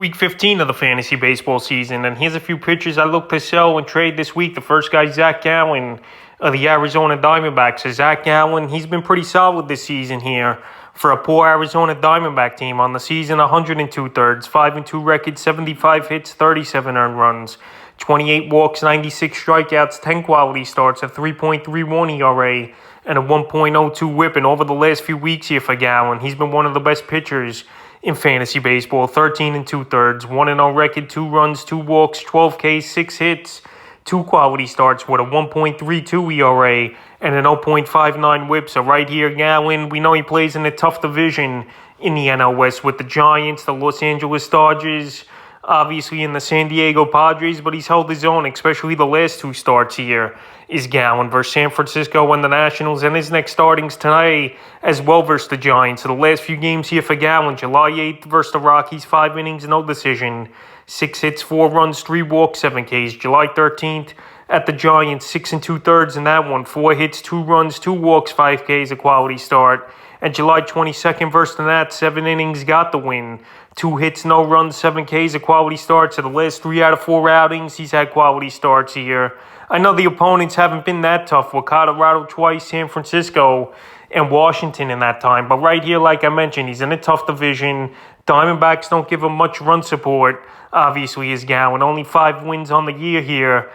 Week 15 of the fantasy baseball season, and here's a few pitchers I look to sell and trade this week. The first guy, Zach Cowan of the Arizona Diamondbacks. So Zach Cowan, he's been pretty solid this season here for a poor Arizona Diamondback team. On the season, 102 thirds, 5-2 record, 75 hits, 37 earned runs, 28 walks, 96 strikeouts, 10 quality starts, a 3.31 ERA, and a 1.02 whip. And over the last few weeks here for Cowan, he's been one of the best pitchers in fantasy baseball. 13 2/3, 1-0 record, 2 runs, 2 walks, 12 Ks, 6 hits, 2 quality starts with a 1.32 ERA and an 0.59 whip. So right here, Cowan, we know he plays in a tough division in the NL West with the Giants, the Los Angeles Dodgers, obviously in the San Diego Padres, but he's held his own, especially the last 2 starts here is Cowan versus San Francisco and the Nationals, and his next startings tonight as well versus the Giants. So the last few games here for Cowan: July 8th versus the Rockies, 5 innings, no decision, 6 hits, 4 runs, 3 walks, 7 Ks. July 13th at the Giants, 6 2/3 in that one, 4 hits, 2 runs, 2 walks, 5 Ks, a quality start. And July 22nd versus the Nats, 7 innings, got the win, 2 hits, no runs, 7 Ks, a quality start. So the last 3 out of 4 outings, he's had quality starts here. I know the opponents haven't been that tough with Colorado twice, San Francisco, and Washington in that time. But right here, like I mentioned, he's in a tough division. Diamondbacks don't give him much run support, obviously, is Cowan. Only 5 wins on the year here.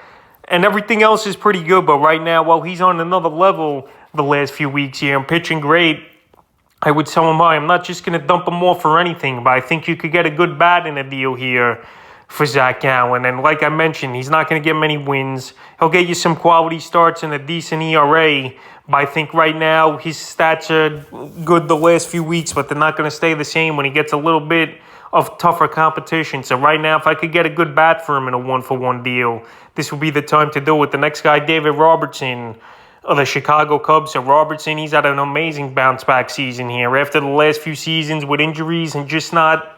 And everything else is pretty good. But right now, while he's on another level the last few weeks here and pitching great, I would sell him high. I'm not just going to dump him off for anything, but I think you could get a good bat in a deal here for Zach Cowan. And like I mentioned, he's not going to get many wins. He'll get you some quality starts and a decent ERA. But I think right now his stats are good the last few weeks, but they're not going to stay the same when he gets a little bit of tougher competition. So right now, if I could get a good bat for him in a 1-for-1 deal, this would be the time to do it. The next guy, David Robertson of the Chicago Cubs. So Robertson, he's had an amazing bounce-back season here after the last few seasons with injuries and just not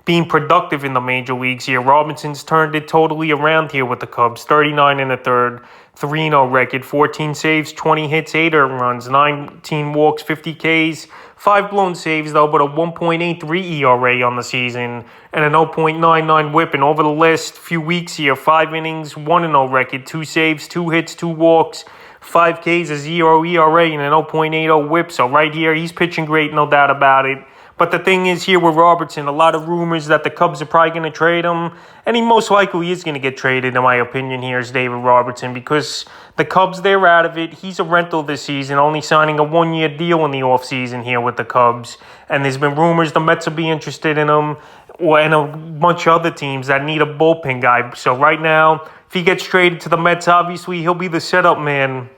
being productive in the major leagues here. Robinson's turned it totally around here with the Cubs. 39 1/3, 3-0 record, 14 saves, 20 hits, 8 earned runs, 19 walks, 50 Ks, 5 blown saves though, but a 1.83 ERA on the season and a 0.99 whip. And over the last few weeks here, 5 innings, 1-0 record, 2 saves, 2 hits, 2 walks, 5 Ks, a 0 ERA, and an 0.80 whip. So right here, he's pitching great, no doubt about it. But the thing is here with Robertson, a lot of rumors that the Cubs are probably going to trade him. And he most likely is going to get traded, in my opinion, here is David Robertson. Because the Cubs, they're out of it. He's a rental this season, only signing a 1-year deal in the offseason here with the Cubs. And there's been rumors the Mets will be interested in him, and a bunch of other teams that need a bullpen guy. So right now, if he gets traded to the Mets, obviously he'll be the setup man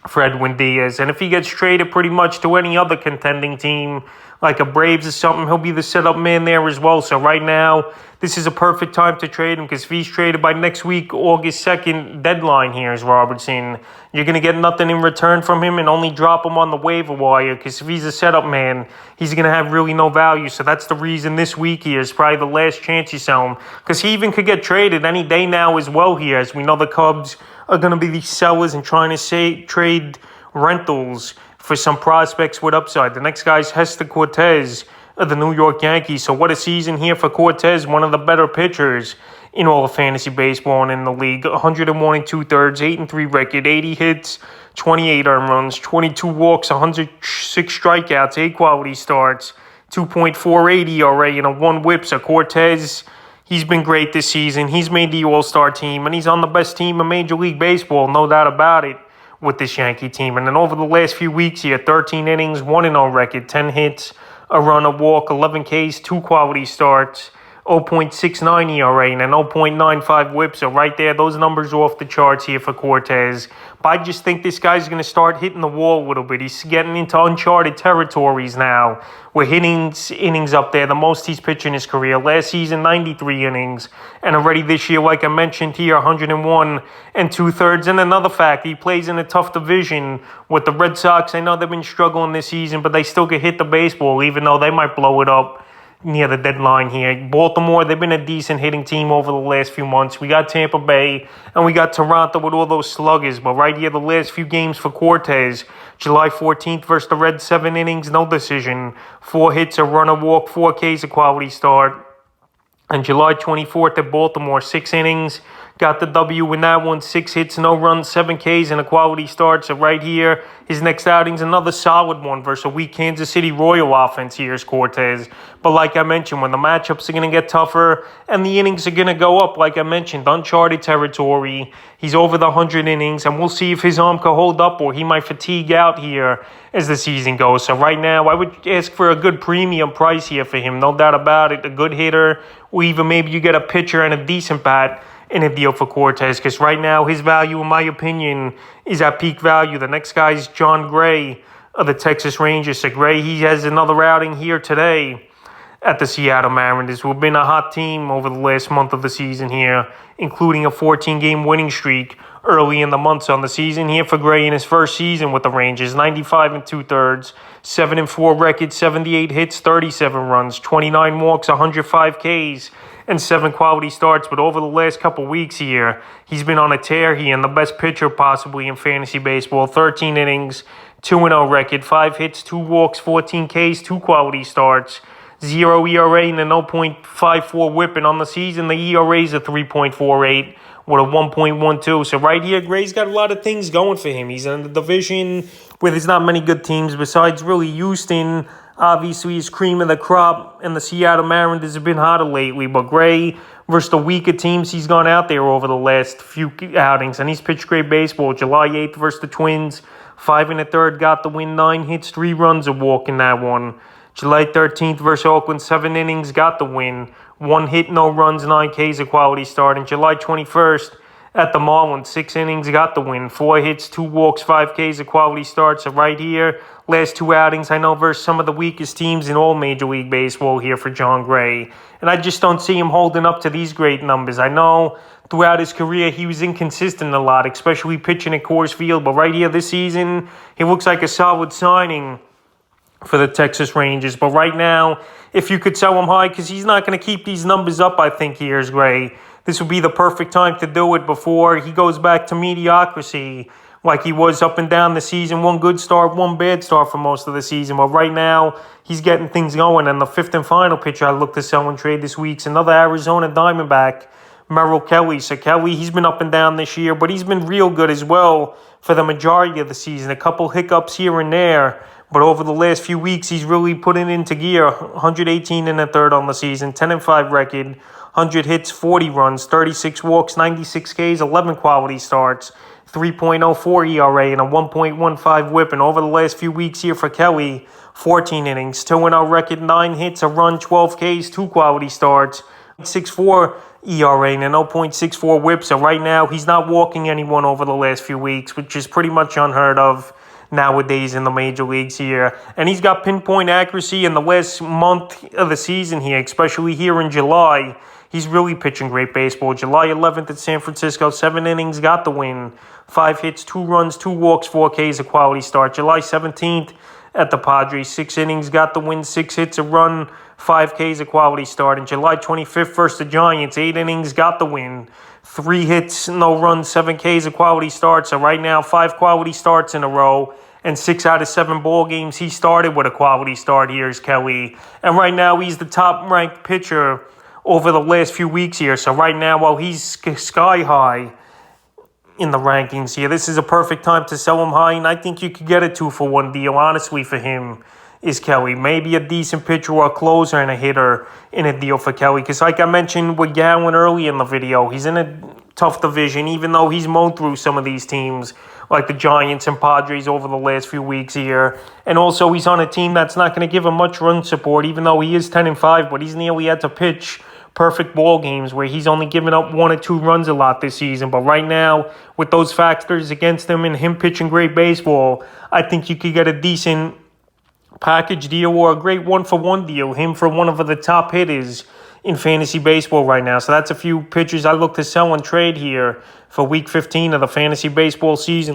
for Edwin Diaz. And if he gets traded pretty much to any other contending team, like a Braves or something, he'll be the setup man there as well. So right now, this is a perfect time to trade him, because if he's traded by next week, August 2nd deadline here is Robertson, you're going to get nothing in return from him and only drop him on the waiver wire, because if he's a setup man, he's going to have really no value. So that's the reason this week here is probably the last chance you sell him, because he even could get traded any day now as well here, as we know the Cubs are going to be the sellers and trying to trade rentals for some prospects with upside. The next guy is Hester Cortez of the New York Yankees. So what a season here for Cortez, one of the better pitchers in all of fantasy baseball and in the league. 101 2/3, 8-3 record, 80 hits, 28 earned runs, 22 walks, 106 strikeouts, 8 quality starts, 2.48 ERA, and a 1 whip. So Cortez, he's been great this season. He's made the All-Star team, and he's on the best team in Major League Baseball, no doubt about it, with this Yankee team. And then over the last few weeks here, 13 innings, 1-0 record, 10 hits, a run, a walk, 11 Ks, 2 quality starts, 0.69 ERA, and an 0.95 whip. So right there, those numbers are off the charts here for Cortez. But I just think this guy's going to start hitting the wall a little bit. He's getting into uncharted territories now. We're hitting innings up there, the most he's pitched in his career. Last season, 93 innings. And already this year, like I mentioned here, 101 2/3. And another fact, he plays in a tough division with the Red Sox. I know they've been struggling this season, but they still can hit the baseball, even though they might blow it up near the deadline here. Baltimore, they've been a decent hitting team over the last few months. We got Tampa Bay, and we got Toronto with all those sluggers. But right here, the last few games for Cortez, July 14th versus the Reds, 7 innings, no decision, 4 hits, a run, a walk, 4 Ks, a quality start. On July 24th at Baltimore, 6 innings. Got the W in that one. 6 hits, no runs, 7 Ks, and a quality start. So right here, his next outing's another solid one versus a weak Kansas City Royal offense. Here's Cortez. But like I mentioned, when the matchups are going to get tougher and the innings are going to go up, like I mentioned, uncharted territory. He's over the 100 innings, and we'll see if his arm can hold up or he might fatigue out here as the season goes. So right now, I would ask for a good premium price here for him. No doubt about it. A good hitter, or even maybe you get a pitcher and a decent bat in a deal for Cortez, because right now his value, in my opinion, is at peak value. The next guy is John Gray of the Texas Rangers. So Gray, he has another outing here today at the Seattle Mariners, who have been a hot team over the last month of the season here, including a 14-game winning streak early in the months on the season here for Gray in his first season with the Rangers. 95 2/3, 7-4 record, 78 hits, 37 runs, 29 walks, 105 Ks, and 7 quality starts. But over the last couple weeks here, he's been on a tear here and the best pitcher possibly in fantasy baseball. 13 innings, 2-0 record, 5 hits, 2 walks, 14 Ks, 2 quality starts, 0 ERA and a 0.54 whip. And on the season, the ERA is a 3.48 with a 1.12. So right here, Gray's got a lot of things going for him. He's in the division where there's not many good teams besides really Houston. Obviously, he's cream of the crop, and the Seattle Mariners have been hotter lately. But Gray, versus the weaker teams, he's gone out there over the last few outings, and he's pitched great baseball. July 8th versus the Twins, 5 1/3, got the win, 9 hits, 3 runs, a walk in that one. July 13th versus Oakland, 7 innings, got the win, 1 hit, no runs, 9 Ks, a quality start. And July 21st at the Marlins, 6 innings, got the win, 4 hits, 2 walks, 5 Ks, a quality start. So right here, last 2 outings, I know versus some of the weakest teams in all Major League Baseball here for John Gray. And I just don't see him holding up to these great numbers. I know throughout his career he was inconsistent a lot, especially pitching at Coors Field. But right here this season, he looks like a solid signing for the Texas Rangers. But right now, if you could sell him high, because he's not going to keep these numbers up, I think here's Gray. This would be the perfect time to do it before he goes back to mediocrity like he was up and down the season. 1 good start, 1 bad start for most of the season. But right now, he's getting things going. And the 5th and final pitcher I look to sell and trade this week's another Arizona Diamondback, Merrill Kelly. So Kelly, he's been up and down this year, but he's been real good as well for the majority of the season. A couple hiccups here and there, but over the last few weeks, he's really put it into gear. 118 1/3 on the season, 10-5 record, 100 hits, 40 runs, 36 walks, 96 Ks, 11 quality starts, 3.04 ERA, and a 1.15 whip. And over the last few weeks here for Kelly, 14 innings, 2-0 record, 9 hits, a run, 12 Ks, 2 quality starts, 6.4 ERA, and a 0.64 whip. So right now, he's not walking anyone over the last few weeks, which is pretty much unheard of nowadays in the major leagues here. And he's got pinpoint accuracy in the last month of the season here, especially here in July. He's really pitching great baseball. July 11th at San Francisco, 7 innings, got the win, 5 hits, 2 runs, 2 walks, 4 Ks, a quality start. July 17th at the Padres, 6 innings, got the win, 6 hits, a run, 5 Ks, a quality start. And July 25th versus the Giants, 8 innings, got the win, 3 hits, no runs, 7 Ks, a quality start. So right now, 5 quality starts in a row, and 6 out of 7 ball games he started with a quality start. Here's Kelly. And right now, he's the top-ranked pitcher over the last few weeks here. So right now, while he's sky high in the rankings here, this is a perfect time to sell him high, and I think you could get a 2-for-1 deal, honestly, for him, is Kelly. Maybe a decent pitcher or a closer and a hitter in a deal for Kelly. Because like I mentioned with Cowan early in the video, he's in a tough division, even though he's mowed through some of these teams like the Giants and Padres over the last few weeks here. And also, he's on a team that's not going to give him much run support, even though he is 10-5, but he's nearly had to pitch perfect ball games where he's only given up 1 or 2 runs a lot this season. But right now, with those factors against him and him pitching great baseball, I think you could get a decent package deal or a great 1-for-1 deal, him for one of the top hitters in fantasy baseball right now. So that's a few pitchers I look to sell and trade here for Week 15 of the fantasy baseball season.